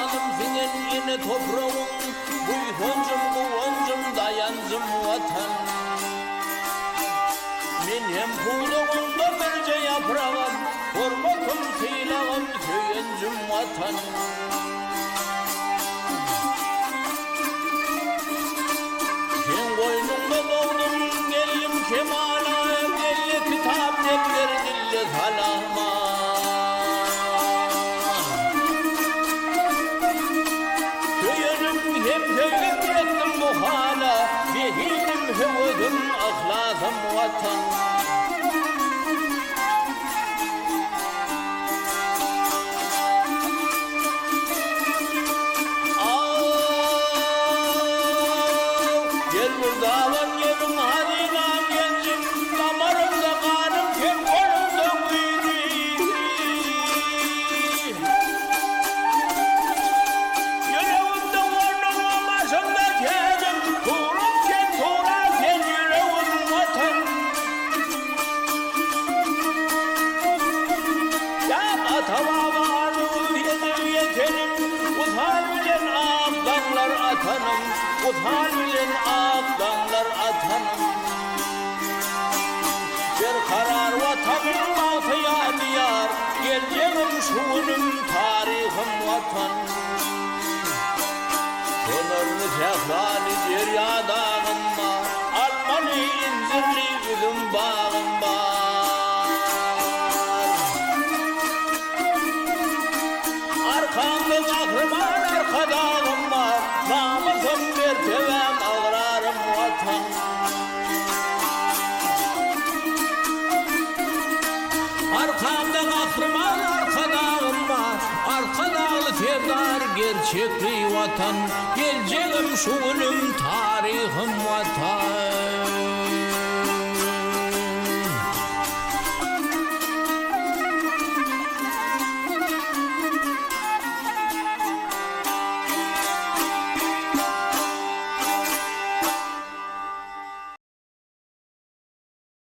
Canım senin yine toprağım, buyhoncum kuvancım dayancım vatan. Men hem pulağımda birce yaprağım, hormatım sıylağım söyüncüm vatan. Sen koynumda doğdum gellim kemala, belli kitap defter dilli kalama. Hem tevhid ettim bu hala, behinim hüvüdüm ahladım vatan. Gel buradan yerim hadi lan gencim, damarımda kanım kem kolumda büyüdü. Utan bilen ağdanlar atanım. Bir karar vatanım altı yadiyar, geleceğim şunum tarihim vatan. Kenarlı tehrani deryadağım var, almalı incirli gülüm bağım var. Arkamda kahraman arkadağım var, namusum mertebem ağrarım vatan. Arkamda kahraman arkadağım var, arkadağlı sevdar gerçekli vatan. Geleceğim şu günüm tarihim vatan.